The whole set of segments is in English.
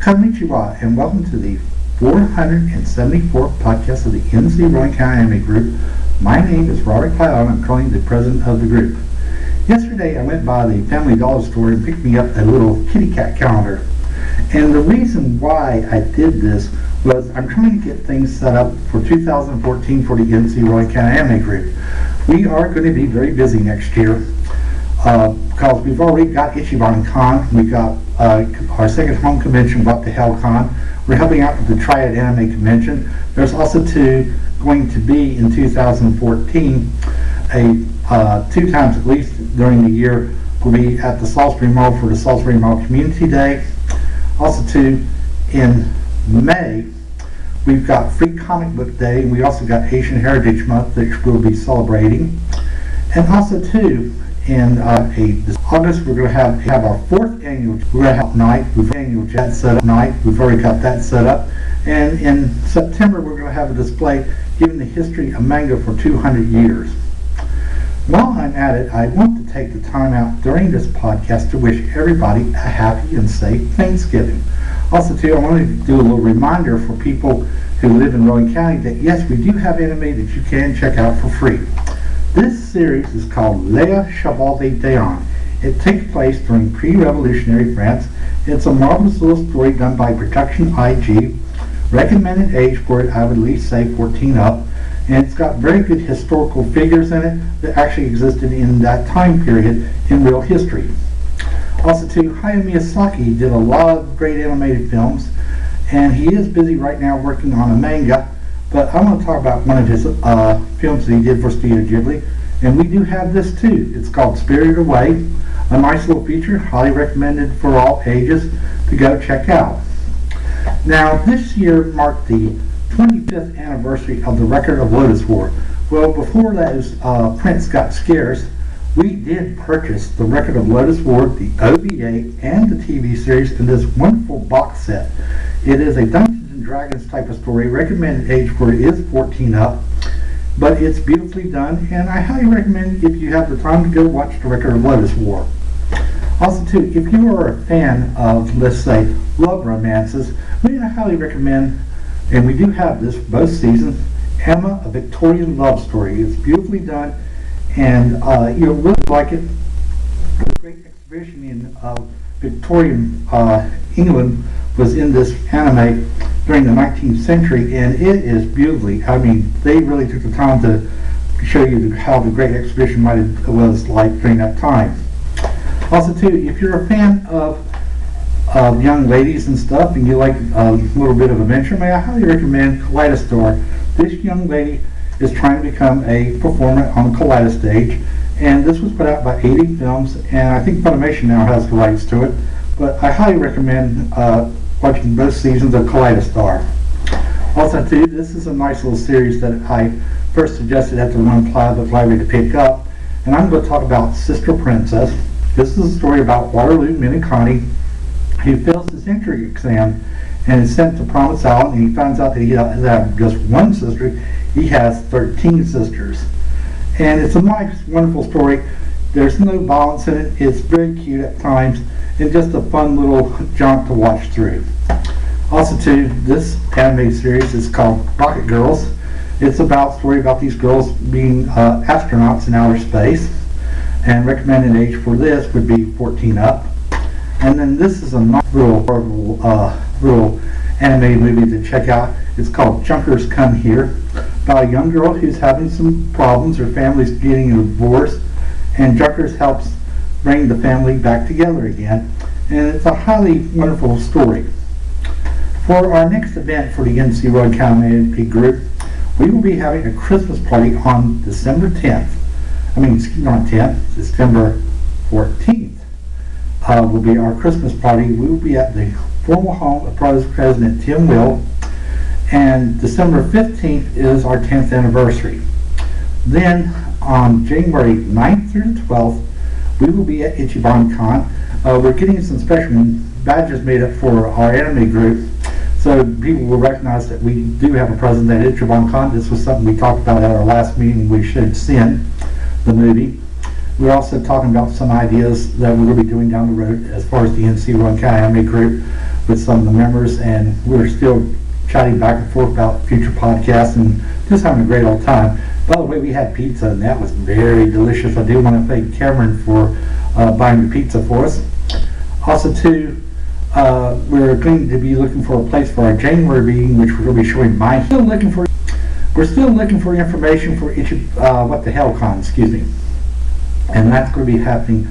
Konnichiwa, and welcome to the 474th podcast of the NC Rowan County Anime Group. My name is Robert Kyle, and I'm currently the president of the group. Yesterday I went by the Family Dollar store and picked me up a little kitty cat calendar. And the reason why I did this was I'm trying to get things set up for 2014 for the NC Rowan County Anime Group. We are going to be very busy next year because we've already got Ichiban Con. We got our second home convention, What the Hell Con. We're helping out with the Triad Anime Convention. There's also going to be in 2014 two times at least during the year. We'll be at the Salisbury Mall for the Salisbury Mall Community Day. Also in May, we've got Free Comic Book Day, and we also got Asian Heritage Month, which we'll be celebrating. And also in August, we're going to have our fourth annual. We're going to have night. We've annual chat set up night. We've already got that set up. And in September, we're going to have a display giving the history of manga for 200 years. While I'm at it, I want to take the time out during this podcast to wish everybody a happy and safe Thanksgiving. Also, I want to do a little reminder for people who live in Rowan County that yes, we do have anime that you can check out for free. This series is called Léa Chevalier d'Eon. It takes place during pre-revolutionary France. It's a marvelous little story done by Production IG. Recommended age for it, I would at least say 14 up. And it's got very good historical figures in it that actually existed in that time period in real history. Also Hayao Miyazaki did a lot of great animated films, and he is busy right now working on a manga, but I want to talk about one of his films that he did for Studio Ghibli, and we do have this too. It's called Spirited Away, a nice little feature, highly recommended for all ages to go check out. Now this year marked the 25th anniversary of the Record of Lodoss War. Well, before those prints got scarce, we did purchase the Record of Lodoss War, the OVA, and the TV series in this wonderful box set. It is a Dungeons and Dragons type of story. Recommended age for it is 14 up, but it's beautifully done, and I highly recommend if you have the time to go watch the Record of Lodoss War. Also, if you are a fan of, let's say, love romances, I highly recommend, and we do have this both seasons, Emma, a Victorian love story. It's beautifully done, and you'll really like it. The great exhibition in Victorian England was in this anime during the 19th century, and it is beautifully, they really took the time to show you how the great exhibition was like during that time. Also if you're a fan of young ladies and stuff, and you like a little bit of adventure, I highly recommend Kaleidostor. This young lady is trying to become a performer on the Kaleido stage, and this was put out by 80 Films, and I think Funimation now has the rights to it, but I highly recommend watching both seasons of Kaleidostor. Also this is a nice little series that I first suggested at the Rowan Public Library to pick up, and I'm going to talk about Sister Princess. This is a story about Waterloo Minikani, who fails his entry exam and is sent to Promise Island, and he finds out that he doesn't have just one sister, he has 13 sisters. And it's a nice, wonderful story. There's no violence in it. It's very cute at times, and just a fun little jaunt to watch through. Also this anime series is called Rocket Girls. It's a story about these girls being astronauts in outer space, and recommended age for this would be 14 up. And then this is a nice little anime movie to check out. It's called Junkers Come Here, about a young girl who's having some problems. Her family's getting a divorce, and Junkers helps bring the family back together again. And it's a highly wonderful story. For our next event for the NC Rowan County Anime Group, we will be having a Christmas party on December 10th. Not 10th, December 14th. Will be our Christmas party. We will be at the formal home of President Tim Will, and December 15th is our 10th anniversary. Then on January 9th through the 12th, we will be at Ichiban Con. We're getting some special badges made up for our anime group, so people will recognize that we do have a presence at Ichiban Con. This was something we talked about at our last meeting. We should send the movie. We're also talking about some ideas that we're going to be doing down the road as far as the NC Rowan County Anime Group. with some of the members, and we're still chatting back and forth about future podcasts and just having a great old time. By the way, we had pizza, and that was very delicious. I do want to thank Cameron for buying the pizza for us. Also, too, we're going to be looking for a place for our January meeting, which we're going to be showing mine. We're still looking for information for each of What the Hell Con, excuse me. And that's going to be happening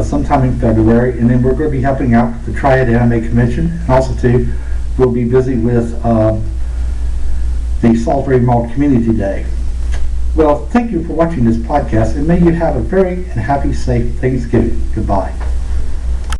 sometime in February. And then we're going to be helping out with the Triad Anime Convention. And also, too, we'll be busy with the Salisbury Mall Community Day. Well, thank you for watching this podcast, and may you have a very and happy, safe Thanksgiving. Goodbye.